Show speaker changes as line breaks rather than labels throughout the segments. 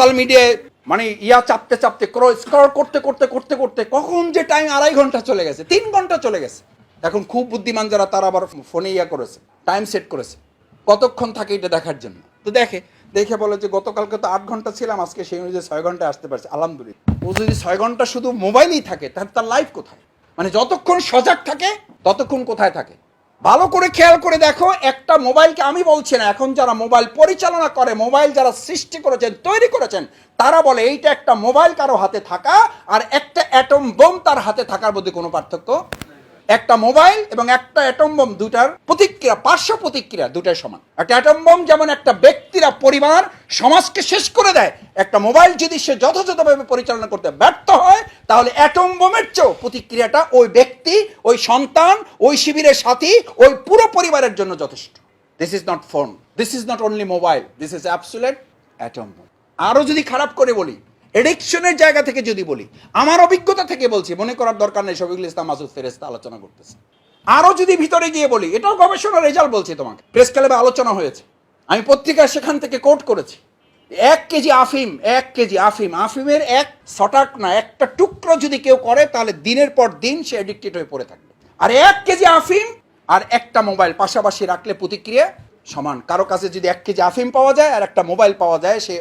Social মিডিয়ায় মানে চাপতে চাপতে স্ক্রল করতে করতে করতে করতে কখন যে টাইম 2.5 ঘন্টা চলে গেছে, 3 ঘন্টা চলে গেছে। এখন খুব বুদ্ধিমান যারা তারা আবার ফোনে করেছে, টাইম সেট করেছে কতক্ষণ থাকে এটা দেখার জন্য। তো দেখে বলে যে গতকালকে তো 8 ঘন্টা ছিলাম, আজকে সেই অনুযায়ী 6 ঘন্টায় আসতে পারছে, আলহামদুলিল্লাহ। ও যদি 6 ঘন্টা শুধু মোবাইলেই থাকে তাহলে তার লাইফ কোথায়? মানে যতক্ষণ সজাগ থাকে ততক্ষণ কোথায় থাকে? ভালো করে খেয়াল করে দেখো, একটা মোবাইলকে আমি বলছি না, এখন যারা মোবাইল পরিচালনা করে, মোবাইল যারা সৃষ্টি করেছেন, তৈরি করেছেন, তারা বলে এইটা একটা মোবাইল কারো হাতে থাকা আর একটা অ্যাটম বোম তার হাতে থাকার মধ্যে কোনো পার্থক্য। একটা মোবাইল এবং একটা অ্যাটম বোম দুটার প্রতিক্রিয়া, পার্শ্ব প্রতিক্রিয়া দুটাই সমান। একটা অ্যাটম বোম যেমন একটা ব্যক্তিরা, পরিবার, সমাজকে শেষ করে দেয়, একটা মোবাইল যদি সে যথাযথভাবে পরিচালনা করতে ব্যর্থ হয় তাহলে অ্যাটম বোমের চেয়েও প্রতিক্রিয়াটা ওই ব্যক্তি, ওই সন্তান, ওই শিবিরের সাথী, ওই পুরো পরিবারের জন্য যথেষ্ট। This is not phone, this is not only mobile, this is absolute atom bomb. আরও যদি খারাপ করে বলি, এডিকশনের জায়গা থেকে যদি বলি, আমার অভিজ্ঞতা থেকে বলছি, মনে করার দরকার নেই শফিকুল ইসলাম মাসুদ ফেরেশতা আলোচনা করতেছে। আরও যদি ভিতরে গিয়ে বলি, এটাও গবেষণার রেজাল্ট বলছি তোমাকে, প্রেস ক্লাবে আলোচনা হয়েছে, আমি পত্রিকায় সেখান থেকে কোট করেছি। 1 কেজি আফিম, 1 কেজি আফিমের এক ছটাক না, একটা টুকরো যদি কেউ করে তাহলে দিনের পর দিন সে এডিক্টেড হয়ে পড়ে থাকবে। আর 1 কেজি আফিম আর একটা মোবাইল পাশাপাশি রাখলে প্রতিক্রিয়া সমান। কারো কাছে যদি 1 কেজি আফিম পাওয়া যায় আর একটা মোবাইল পাওয়া যায়, সে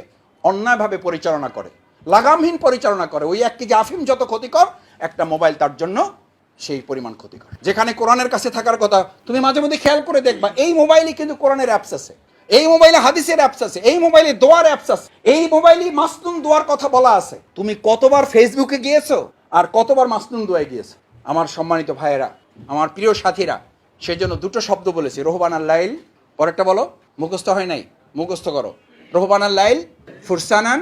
অন্যায়ভাবে পরিচালনা করে, লাগামহীন পরিচালনা করে। ওই 1 কেজি আফিম যত ক্ষতিকর, একটা মোবাইল তার জন্য সেই পরিমাণ ক্ষতিকর। যেখানে কোরআনের কাছে থাকার কথা, তুমি মাঝে মধ্যে খেয়াল করে দেখবা, এই মোবাইলে কিন্তু কোরআনের অ্যাপস আছে, এই মোবাইলে হাদিসের অ্যাপস আছে, এই মোবাইলে দোয়ার অ্যাপস আছে, এই মোবাইলে মাসনুন দোয়ার কথা বলা আছে। তুমি কতবার ফেসবুকে গিয়েছো আর কতবার মাসনুন দোয়ায় গিয়েছো? আমার সম্মানিত ভাইয়েরা, আমার প্রিয় সাথীরা, সেজন্য দুটো শব্দ বলেছি, রোহবানাল লাইল, পরেরটা বলো, মুখস্থ হয় নাই, মুখস্থ করো। রোহবানাল লাইল ফুরসানান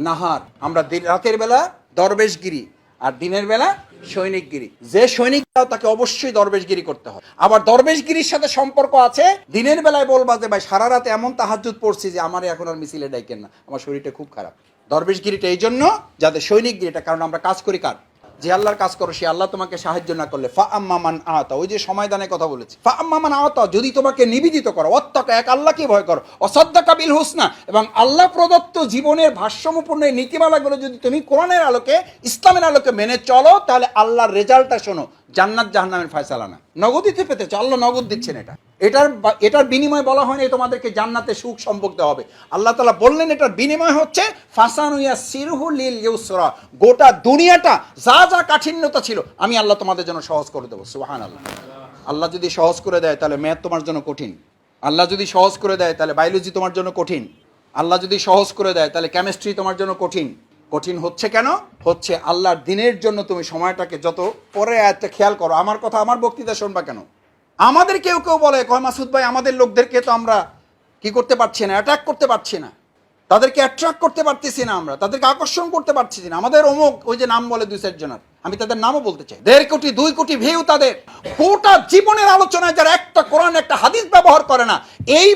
নাহার। আমরা রাতের বেলা দরবেশগিরি আর দিনের বেলা সৈনিকগিরি। যে সৈনিক তাকে অবশ্যই দরবেশগিরি করতে হয়। আবার দরবেশগিরির সাথে সম্পর্ক আছে, দিনের বেলায় বলবা যে ভাই সারা রাতে এমন তাহাজ্জুদ পড়ছি যে আমার এখন আর মিছিলে ডাইকেন না, আমার শরীরটা খুব খারাপ। দরবেশগিরিটা এই জন্য যাতে সৈনিকগিরিটা, কারণ আমরা কাজ করি কার? যে আল্লাহর কাজ করো, সে আল্লাহ তোমাকে সাহায্য না করলে ফা আম্মা মান আতা, ওই যে সময়দানের কথা বলেছি, ফা আম্মা মান আতা, যদি তোমাকে নিবেদিত করো, ওয়াত্তাকা, এক আল্লাহকে ভয় করো, অসাদ্দাকা বিল হুসনা, এবং আল্লাহ প্রদত্ত জীবনের ভারসাম্যপূর্ণ নীতিমালাগুলো যদি তুমি কোরআনের আলোকে, ইসলামের আলোকে মেনে চলো, তাহলে আল্লাহর রেজাল্টটা শোনো, জান্নাত জাহান্নামের ফয়সালা না। নগদিতে পেতে চাও, আল্লাহ নগদ দিচ্ছেন। এটার বিনিময়ে বলা হয়নি তোমাদেরকে জান্নাতে সুখ সম্পর্ক দেওয়া হবে। আল্লাহ তাআলা বললেন এটার বিনিময় হচ্ছে ফাসানুয়া সিরহু লিল ইউসরা, গোটা দুনিয়াটা যা যা কাঠিন্যতা ছিল আমি আল্লাহ তোমাদের জন্য সহজ করে দেবো। সুবহানাল্লাহ। আল্লাহ যদি সহজ করে দেয় তাহলে ম্যাথ তোমার জন্য কঠিন, আল্লাহ যদি সহজ করে দেয় তাহলে বায়োলজি তোমার জন্য কঠিন, আল্লাহ যদি সহজ করে দেয় তাহলে কেমিস্ট্রি তোমার জন্য কঠিন। কঠিন হচ্ছে কেন? হচ্ছে আল্লাহর দিনের জন্য তুমি সময়টাকে যত পরে আয়াতটা খেয়াল করো। আমার কথা, আমার বক্তৃতা শুনবা কেন? আমাদের কেউ কেউ বলে, কয় মাসুদ ভাই আমাদের লোকদেরকে তো আমরা কি করতে পারছি না, অ্যাটাক করতে পারছি না, তাদেরকে অ্যাট্রাক্ট করতে পারতেছি না, আমরা তাদেরকে আকর্ষণ করতে পারছি না, আমাদের অমুক, ওই যে নাম বলে 2-4 জনের, আমি তাদের নামও বলতে চাই, 1.5 কোটি 2 কোটি ভিউ তাদের। গোটা জীবনের আলোচনায় যারা একটা কোরআন একটা হাদিস ব্যবহার করে না, এই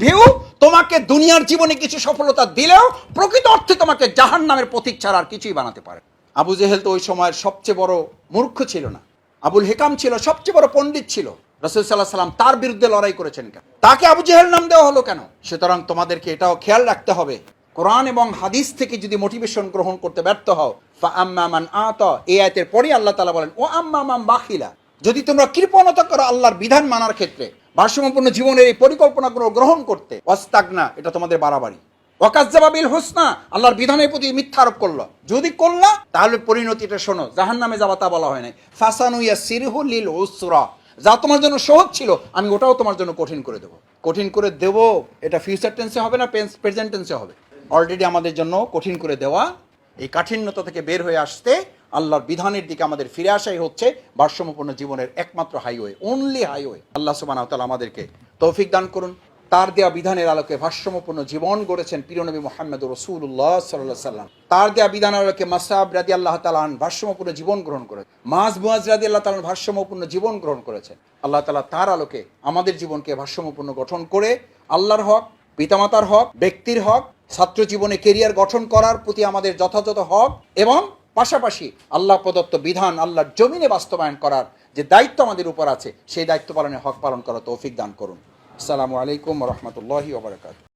ভিউ তোমাকে দুনিয়ার জীবনে কিছু সফলতা দিলেও প্রকৃত অর্থে তোমাকে জাহান্নামের পথিক ছাড়া আর কিছুই বানাতে পারে। আবু জেহেল তো ওই সময়ের সবচেয়ে বড় মূর্খ ছিল না, আবুল হেকাম ছিল সবচেয়ে বড় পণ্ডিত ছিল। রাসূল সাল্লাল্লাহু আলাইহি ওয়াসাল্লাম তার বিরুদ্ধে লড়াই করেছেন কেন? তাকে আবু জেহেল নাম দেওয়া হলো কেন? সুতরাং তোমাদেরকে এটাও খেয়াল রাখতে হবে, কোরআন এবং হাদিস থেকে যদি মোটিভেশন গ্রহণ করতে ব্যর্থ হও, ফা আম্মা মান আতা, এই আয়াতের পরে আল্লাহ তাআলা বলেন ও আম্মা মান বাখিলা, যদি তোমরা কৃপণতা করো আল্লাহর বিধান মানার ক্ষেত্রে, ভারসাম্যপূর্ণ জীবনের এই পরিকল্পনাগুলো গ্রহণ করতে, ওয়াস্তাগনা, এটা তোমাদের বাড়াবাড়ি, ওয়াকাজ্জাবা বিল হুসনা, আল্লাহর বিধানের প্রতি মিথ্যা আরোপ করলো, যদি করলা তাহলে পরিণতিটা শোনো, জাহান্নামে যাবা তা বলা হয় নাই। ফাসানুয়া সিরহু লিল উসরা, যা তোমার জন্য সহজ ছিল আমি ওটাও তোমার জন্য কঠিন করে দেবো। কঠিন করে দেবো এটা ফিউচার টেন্সে হবে না, প্রেজেন্ট টেন্সে হবে। অলরেডি আমাদের জন্য কঠিন করে দেওয়া, এই কাঠিন্যতা থেকে বের হয়ে আসতে আল্লাহর বিধানের দিকে আমাদের ফিরে আসাই হচ্ছে ভারসাম্যপূর্ণ জীবনের একমাত্র হাইওয়ে, অনলি হাইওয়ে। আল্লাহ সুবহানাহু ওয়া তাআলা আমাদেরকে তৌফিক দান করুন। তার দেয়া বিধানের আলোকে ভারসাম্যপূর্ণ জীবন গড়েছেন প্রিয় নবী মুহাম্মদ রাসূলুল্লাহ সাল্লাল্লাহু আলাইহি সাল্লাম। তার দেয়া বিধানের আলোকে মাসআব রাদিয়াল্লাহু তাআলা আন ভারসাম্যপূর্ণ জীবন গ্রহণ করেছেন, মুআজ রাদিয়াল্লাহু তাআলা ভারসাম্যপূর্ণ জীবন গ্রহণ করেছেন। আল্লাহ তাআলা তার আলোকে আমাদের জীবনকে ভারসাম্যপূর্ণ গঠন করে আল্লাহর হক, পিতামাতার হক, ব্যক্তির হক, ছাত্র জীবনে কেরিয়ার গঠন করার প্রতি আমাদের যথাযথ হক, এবং পাশাপাশি আল্লাহ প্রদত্ত বিধান আল্লাহর জমিনে বাস্তবায়ন করার যে দায়িত্ব আমাদের উপর আছে, সেই দায়িত্ব পালনে হক পালন করার তৌফিক দান করুন। আসসালামু আলাইকুম ওয়া রাহমাতুল্লাহি ওয়া বারাকাতুহু।